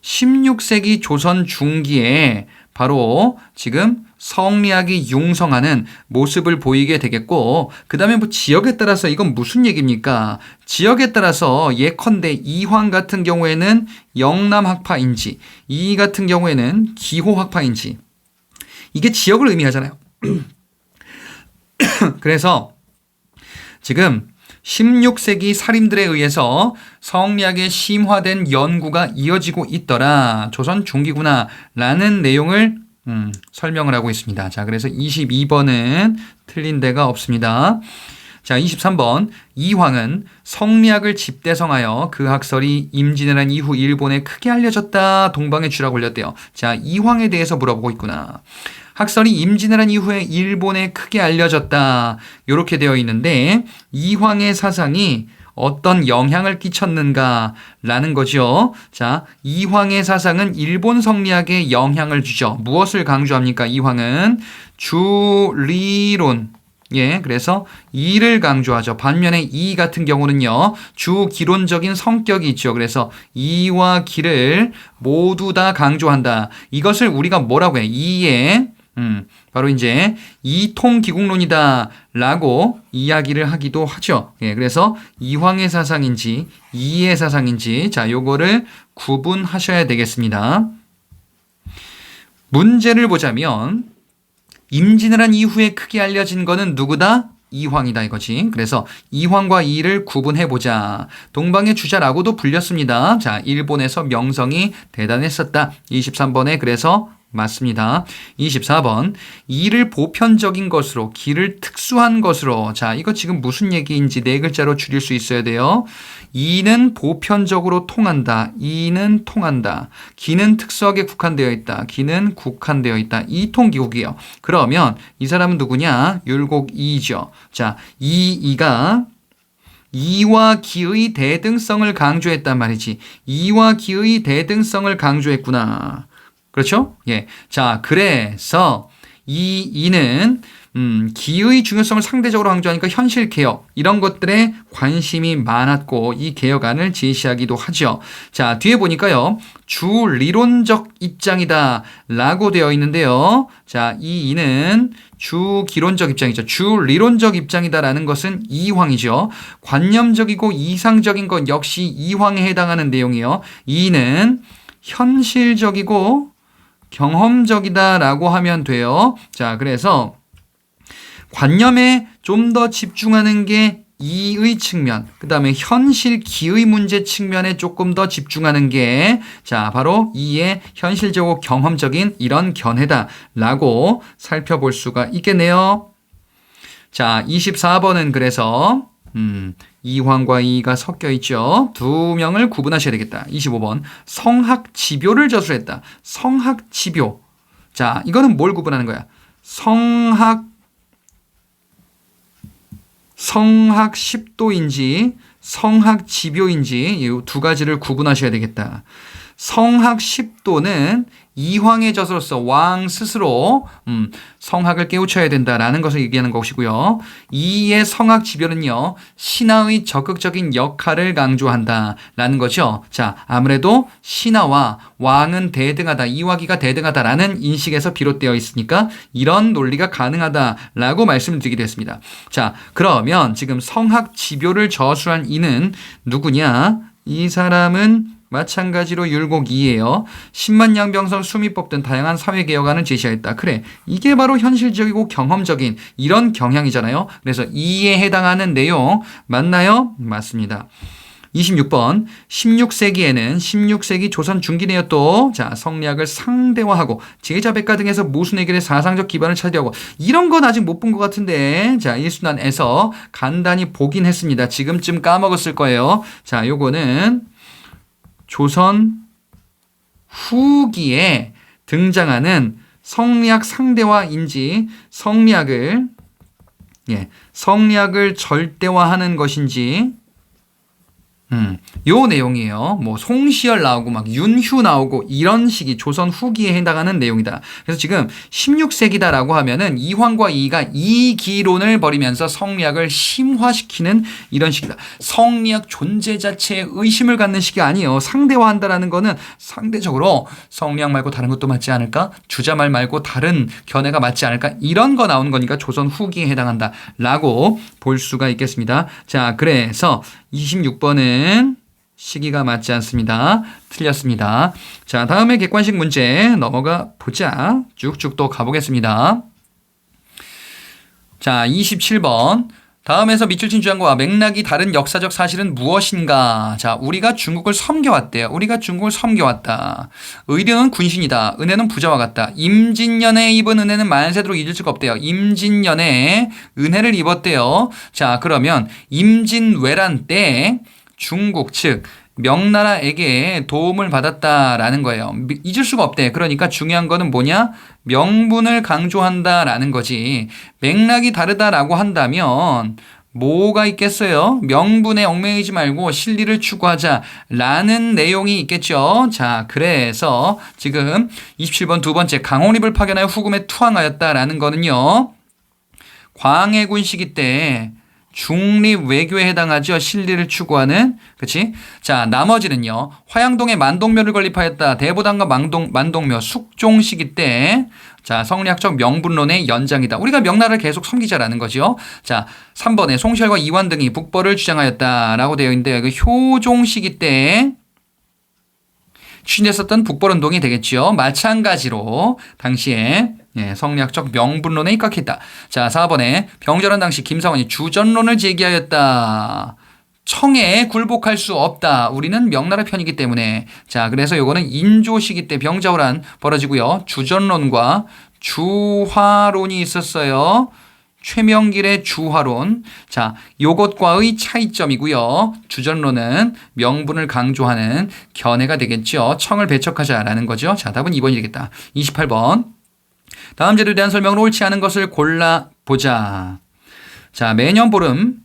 16세기 조선 중기에 바로 지금 성리학이 융성하는 모습을 보이게 되겠고 그 다음에 뭐 지역에 따라서 이건 무슨 얘기입니까? 지역에 따라서 예컨대 이황 같은 경우에는 영남학파인지 이 같은 경우에는 기호학파인지 이게 지역을 의미하잖아요. 그래서 지금 16세기 사림들에 의해서 성리학의 심화된 연구가 이어지고 있더라. 조선 중기구나 라는 내용을 설명을 하고 있습니다. 자, 그래서 22번은 틀린 데가 없습니다. 자, 23번 이황은 성리학을 집대성하여 그 학설이 임진왜란 이후 일본에 크게 알려졌다. 동방의 쥐락 올렸대요. 자, 이황에 대해서 물어보고 있구나. 학설이 임진왜란 이후에 일본에 크게 알려졌다. 이렇게 되어 있는데 이황의 사상이 어떤 영향을 끼쳤는가라는 거죠. 자, 이황의 사상은 일본 성리학에 영향을 주죠. 무엇을 강조합니까? 이황은 주리론. 예, 그래서 이를 강조하죠. 반면에 이 같은 경우는요, 주기론적인 성격이 있죠. 그래서 이와 기를 모두 다 강조한다. 이것을 우리가 뭐라고 해? 이의 바로 이제 이통기국론이다 라고 이야기를 하기도 하죠. 예, 그래서 이황의 사상인지 이의 사상인지 자, 요거를 구분하셔야 되겠습니다. 문제를 보자면 임진을 한 이후에 크게 알려진 거는 누구다? 이황이다 이거지. 그래서 이황과 이를 구분해보자. 동방의 주자라고도 불렸습니다. 자, 일본에서 명성이 대단했었다. 23번에 그래서 맞습니다. 24번 이를 보편적인 것으로 기를 특수한 것으로. 자, 이거 지금 무슨 얘기인지 네 글자로 줄일 수 있어야 돼요. 이는 보편적으로 통한다. 이는 통한다. 기는 특수하게 국한되어 있다. 기는 국한되어 있다. 이통기국이에요. 그러면 이 사람은 누구냐? 율곡 이죠. 자, 이가 이와 기의 대등성을 강조했단 말이지. 이와 기의 대등성을 강조했구나. 그렇죠? 예. 자, 그래서 이는 기의 중요성을 상대적으로 강조하니까 현실 개혁 이런 것들에 관심이 많았고 이 개혁안을 제시하기도 하죠. 자, 뒤에 보니까요. 주리론적 입장이다 라고 되어 있는데요. 자, 이는 주기론적 입장이죠. 주리론적 입장이다라는 것은 이황이죠. 관념적이고 이상적인 것 역시 이황에 해당하는 내용이에요. 이는 현실적이고 경험적이다라고 하면 돼요. 자, 그래서 관념에 좀 더 집중하는 게 이의 측면, 그 다음에 현실 기의 문제 측면에 조금 더 집중하는 게 자, 바로 이의 현실적이고 경험적인 이런 견해다라고 살펴볼 수가 있겠네요. 자, 24번은 그래서 이황과 이가 섞여 있죠. 두 명을 구분하셔야 되겠다. 25번 성학지묘를 저술했다. 성학지묘. 자, 이거는 뭘 구분하는 거야? 성학십도인지 성학지묘인지 이 두 가지를 구분하셔야 되겠다. 성학십도는 이황의 젖으로서 왕 스스로 성학을 깨우쳐야 된다라는 것을 얘기하는 것이고요. 이의 성학지별은요. 신하의 적극적인 역할을 강조한다라는 거죠. 자, 아무래도 신하와 왕은 대등하다. 이와 기가 대등하다라는 인식에서 비롯되어 있으니까 이런 논리가 가능하다라고 말씀을 드리기도 했습니다. 자, 그러면 지금 성학지묘를 저술한 이는 누구냐? 이 사람은 마찬가지로 율곡 2예요. 10만 양병설 수미법 등 다양한 사회개혁안을 제시하였다. 그래, 이게 바로 현실적이고 경험적인 이런 경향이잖아요. 그래서 2에 해당하는 내용 맞나요? 맞습니다. 26번 16세기에는 16세기 조선 중기내에 또 자, 성리학을 상대화하고 제자백가 등에서 모순해결의 사상적 기반을 차지하고 이런 건 아직 못 본 것 같은데 자, 일순환에서 간단히 보긴 했습니다. 지금쯤 까먹었을 거예요. 자, 요거는 조선 후기에 등장하는 성리학 상대화인지 성리학을 절대화하는 것인지 요 내용이에요. 뭐 송시열 나오고 막 윤휴 나오고 이런 식이 조선 후기에 해당하는 내용이다. 그래서 지금 16세기다라고 하면은 이황과 이가 이기론을 벌이면서 성리학을 심화시키는 이런 식이다. 성리학 존재 자체에 의심을 갖는 식이 아니에요. 상대화한다라는 거는 상대적으로 성리학 말고 다른 것도 맞지 않을까? 주자말 말고 다른 견해가 맞지 않을까? 이런 거 나오는 거니까 조선 후기에 해당한다라고 볼 수가 있겠습니다. 자, 그래서 26번은 시기가 맞지 않습니다. 틀렸습니다. 자, 다음에 객관식 문제 넘어가 보자. 쭉쭉 또 가보겠습니다. 자, 27번. 다음에서 밑줄 친 주장과 맥락이 다른 역사적 사실은 무엇인가? 자, 우리가 중국을 섬겨왔대요. 우리가 중국을 섬겨왔다. 의료는 군신이다. 은혜는 부자와 같다. 임진년에 입은 은혜는 만세도록 잊을 수가 없대요. 임진년에 은혜를 입었대요. 자, 그러면 임진왜란 때 중국 즉 명나라에게 도움을 받았다라는 거예요. 잊을 수가 없대. 그러니까 중요한 거는 뭐냐? 명분을 강조한다라는 거지. 맥락이 다르다라고 한다면 뭐가 있겠어요? 명분에 얽매이지 말고 실리를 추구하자라는 내용이 있겠죠. 자, 그래서 지금 27번 두 번째 강홍립을 파견하여 후금에 투항하였다라는 거는요. 광해군 시기 때 중립 외교에 해당하죠. 실리를 추구하는. 그치? 자, 나머지는요. 화양동에 만동묘를 건립하였다. 대보당과 만동묘 숙종 시기 때 자, 성리학적 명분론의 연장이다. 우리가 명나라를 계속 섬기자라는 거죠. 자, 3번에 송시열과 이완 등이 북벌을 주장하였다라고 되어 있는데 그 효종 시기 때 추진했었던 북벌운동이 되겠죠. 마찬가지로 당시에 성리학적 명분론에 입각했다. 자, 4번에 병절한 당시 김사원이 주전론을 제기하였다. 청에 굴복할 수 없다. 우리는 명나라 편이기 때문에. 자, 그래서 요거는 인조 시기 때 병자호란 벌어지고요. 주전론과 주화론이 있었어요. 최명길의 주화론. 자, 요것과의 차이점이고요. 주전론은 명분을 강조하는 견해가 되겠죠. 청을 배척하자라는 거죠. 자, 답은 2번이 되겠다. 28번. 다음 제도에 대한 설명으로 옳지 않은 것을 골라보자. 자, 매년 보름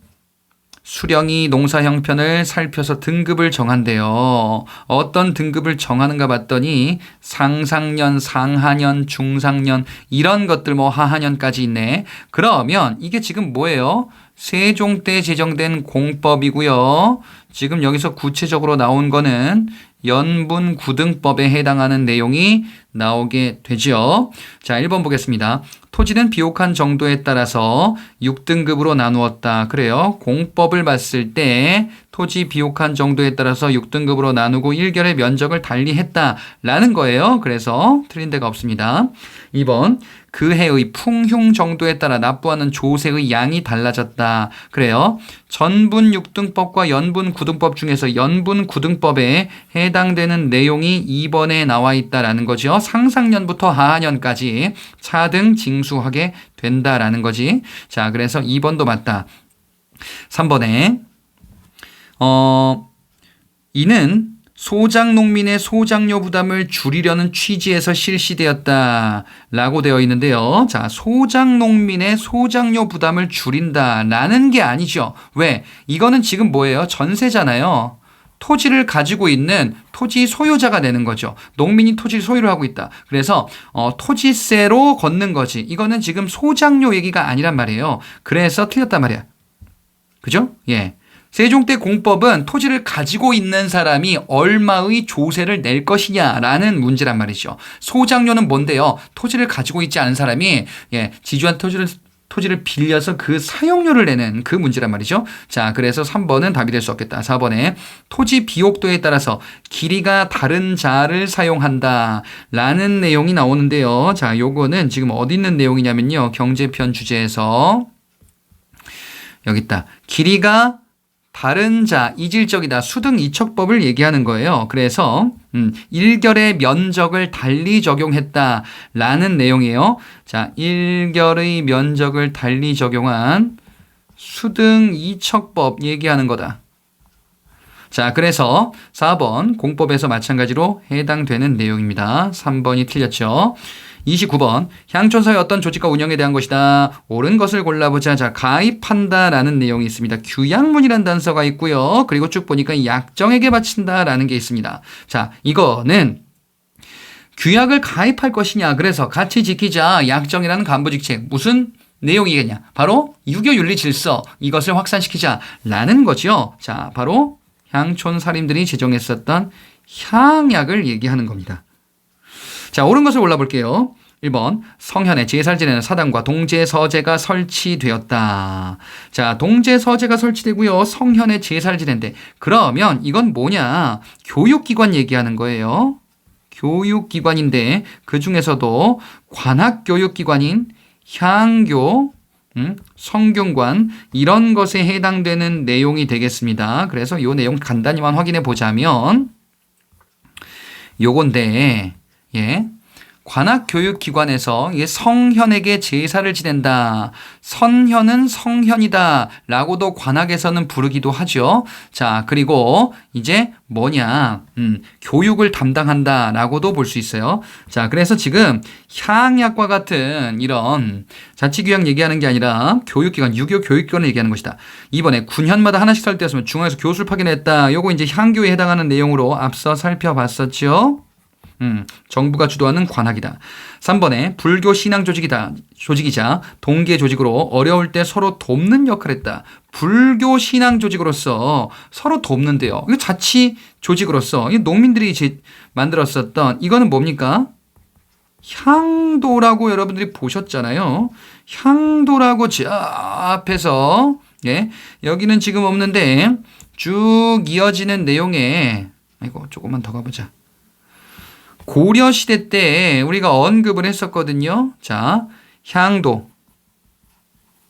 수령이 농사 형편을 살펴서 등급을 정한대요. 어떤 등급을 정하는가 봤더니 상상년, 상하년, 중상년 이런 것들 뭐 하하년까지 있네. 그러면 이게 지금 뭐예요? 세종 때 제정된 공법이고요. 지금 여기서 구체적으로 나온 거는 연분구등법에 해당하는 내용이 나오게 되죠. 자, 1번 보겠습니다. 토지는 비옥한 정도에 따라서 6등급으로 나누었다. 그래요. 공법을 봤을 때 토지 비옥한 정도에 따라서 6등급으로 나누고 1결의 면적을 달리했다라는 거예요. 그래서 틀린 데가 없습니다. 2번. 그 해의 풍흉 정도에 따라 납부하는 조세의 양이 달라졌다. 그래요. 전분 6등법과 연분 9등법 중에서 연분 9등법에 해당되는 내용이 2번에 나와 있다라는 거죠. 상상년부터 하하년까지 차등 징수하게 된다라는 거지. 자, 그래서 2번도 맞다. 3번에 이는 소작농민의 소작료 부담을 줄이려는 취지에서 실시되었다라고 되어 있는데요. 자, 소작농민의 소작료 부담을 줄인다라는 게 아니죠. 왜? 이거는 지금 뭐예요? 전세잖아요. 토지를 가지고 있는 토지 소유자가 되는 거죠. 농민이 토지를 소유를 하고 있다. 그래서 토지세로 걷는 거지. 이거는 지금 소작료 얘기가 아니란 말이에요. 그래서 틀렸단 말이야. 그죠? 예. 세종 때 공법은 토지를 가지고 있는 사람이 얼마의 조세를 낼 것이냐라는 문제란 말이죠. 소작료는 뭔데요? 토지를 가지고 있지 않은 사람이 지주한 토지를 빌려서 그 사용료를 내는 그 문제란 말이죠. 자, 그래서 3번은 답이 될 수 없겠다. 4번에 토지 비옥도에 따라서 길이가 다른 자를 사용한다라는 내용이 나오는데요. 자, 요거는 지금 어디 있는 내용이냐면요. 경제편 주제에서 여기 있다. 길이가 다른 자, 이질적이다. 수등 이척법을 얘기하는 거예요. 그래서 1결의 면적을 달리 적용했다라는 내용이에요. 자, 1결의 면적을 달리 적용한 수등 이척법 얘기하는 거다. 자, 그래서 4번 공법에서 마찬가지로 해당되는 내용입니다. 3번이 틀렸죠. 29번 향촌사의 어떤 조직과 운영에 대한 것이다. 옳은 것을 골라보자. 자, 가입한다라는 내용이 있습니다. 규약문이라는 단서가 있고요. 그리고 쭉 보니까 약정에게 바친다라는 게 있습니다. 자, 이거는 규약을 가입할 것이냐. 그래서 같이 지키자. 약정이라는 간부직책. 무슨 내용이겠냐. 바로 유교윤리질서. 이것을 확산시키자라는 거죠. 자, 바로 향촌사림들이 제정했었던 향약을 얘기하는 겁니다. 자, 옳은 것을 골라볼게요. 1번 성현에 제사를 지내는 사당과 동제서재가 설치되었다. 자, 동제서재가 설치되고요. 성현에 제사를 지낸대. 그러면 이건 뭐냐? 교육기관 얘기하는 거예요. 교육기관인데 그중에서도 관학교육기관인 향교, 성균관 이런 것에 해당되는 내용이 되겠습니다. 그래서 이 내용 간단히만 확인해 보자면 요건데 관학교육기관에서 성현에게 제사를 지낸다. 선현은 성현이다 라고도 관학에서는 부르기도 하죠. 자, 그리고 이제 뭐냐, 교육을 담당한다 라고도 볼 수 있어요. 자, 그래서 지금 향약과 같은 이런 자치규약 얘기하는 게 아니라 교육기관, 유교 교육기관을 얘기하는 것이다. 이번에 군현마다 하나씩 설치되었으면 중앙에서 교수를 파견했다. 요거 이제 향교에 해당하는 내용으로 앞서 살펴봤었죠. 정부가 주도하는 관학이다. 3번에 불교 신앙 조직이자 동계 조직으로 어려울 때 서로 돕는 역할을 했다. 불교 신앙 조직으로서 서로 돕는데요. 이거 자치 조직으로서 농민들이 만들었었던 이거는 뭡니까? 향도라고 여러분들이 보셨잖아요. 향도라고 저 앞에서 여기는 지금 없는데 쭉 이어지는 내용에 조금만 더 가보자. 고려시대 때 우리가 언급을 했었거든요. 자, 향도.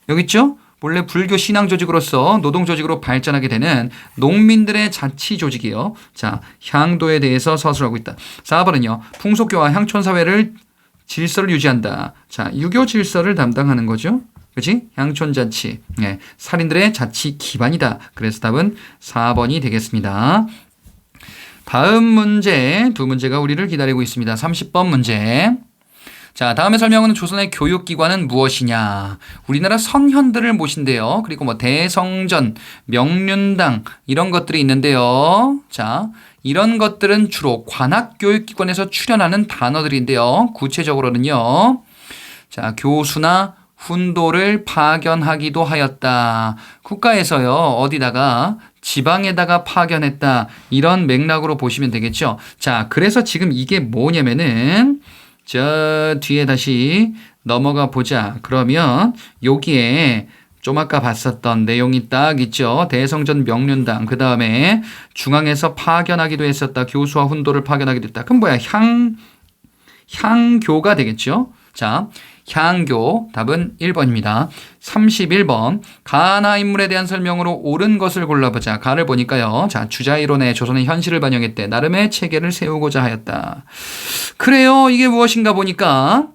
여기 있죠? 원래 불교 신앙 조직으로서 노동 조직으로 발전하게 되는 농민들의 자치 조직이요. 자, 향도에 대해서 서술하고 있다. 4번은요. 풍속교와 향촌사회를 질서를 유지한다. 자, 유교 질서를 담당하는 거죠. 그렇지? 향촌자치. 살인들의 자치 기반이다. 그래서 답은 4번이 되겠습니다. 다음 문제, 두 문제가 우리를 기다리고 있습니다. 30번 문제. 자, 다음에 설명하는 조선의 교육기관은 무엇이냐. 우리나라 선현들을 모신대요. 그리고 뭐 대성전, 명륜당 이런 것들이 있는데요. 자, 이런 것들은 주로 관학교육기관에서 출연하는 단어들인데요. 구체적으로는요. 자, 교수나 훈도를 파견하기도 하였다. 국가에서요. 어디다가 지방에다가 파견했다. 이런 맥락으로 보시면 되겠죠. 자, 그래서 지금 이게 뭐냐면은 저 뒤에 다시 넘어가 보자. 그러면 여기에 좀 아까 봤었던 내용이 딱 있죠. 대성전 명륜당. 그 다음에 중앙에서 파견하기도 했었다. 교수와 훈도를 파견하기도 했다. 그럼 뭐야? 향교가 되겠죠. 자, 향교 답은 1번입니다. 31번 가나 인물에 대한 설명으로 옳은 것을 골라보자. 가를 보니까요. 자, 주자이론의 조선의 현실을 반영했대. 나름의 체계를 세우고자 하였다. 그래요. 이게 무엇인가 보니까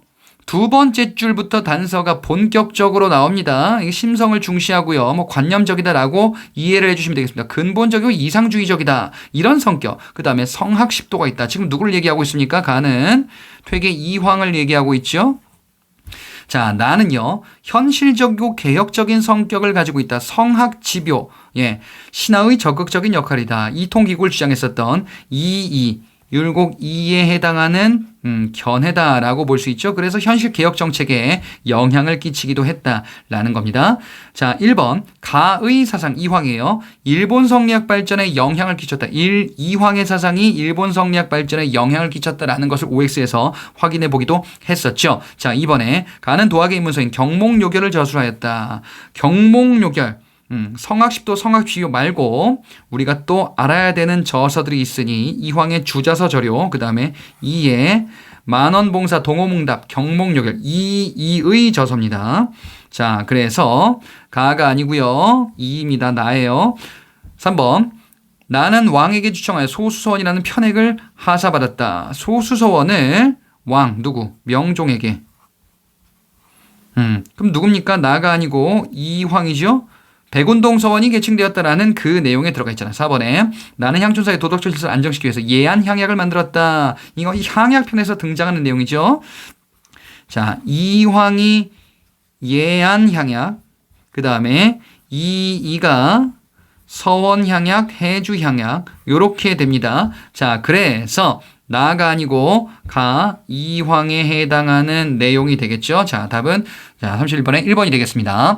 두 번째 줄부터 단서가 본격적으로 나옵니다. 이게 심성을 중시하고요. 뭐 관념적이다라고 이해를 해주시면 되겠습니다. 근본적이고 이상주의적이다. 이런 성격. 그 다음에 성학십도가 있다. 지금 누구를 얘기하고 있습니까? 가는 퇴계 이황을 얘기하고 있죠. 자, 나는요, 현실적이고 개혁적인 성격을 가지고 있다. 성학지묘. 신하의 적극적인 역할이다. 이통기구를 주장했었던 율곡 이에 해당하는 견해다라고 볼 수 있죠. 그래서 현실 개혁 정책에 영향을 끼치기도 했다라는 겁니다. 자, 1번 가의 사상 이황이에요. 일본 성리학 발전에 영향을 끼쳤다. 이황의 사상이 일본 성리학 발전에 영향을 끼쳤다라는 것을 OX에서 확인해 보기도 했었죠. 자, 2번에 가는 도학의 인문서인 경목요결을 저술하였다. 경목요결. 성학십도 성학쥐요 말고 우리가 또 알아야 되는 저서들이 있으니 이황의 주자서 저료, 그 다음에 이의 만원봉사 동호문답 경목요결 이의 저서입니다. 자, 그래서 가가 아니고요. 이입니다. 나예요. 3번 나는 왕에게 추청하여 소수서원이라는 편액을 하사받았다. 소수서원을 왕 누구? 명종에게. 그럼 누굽니까? 나가 아니고 이황이죠. 백운동 서원이 개칭되었다라는 그 내용에 들어가 있잖아. 4번에 나는 향촌사의 도덕적 질서를 안정시키기 위해서 예한 향약을 만들었다. 이거 이 향약편에서 등장하는 내용이죠. 자, 이황이 예한 향약, 그 다음에 이가 서원 향약, 해주 향약 요렇게 됩니다. 자, 그래서 나가 아니고 가 이황에 해당하는 내용이 되겠죠. 자, 답은 31번에 1번이 되겠습니다.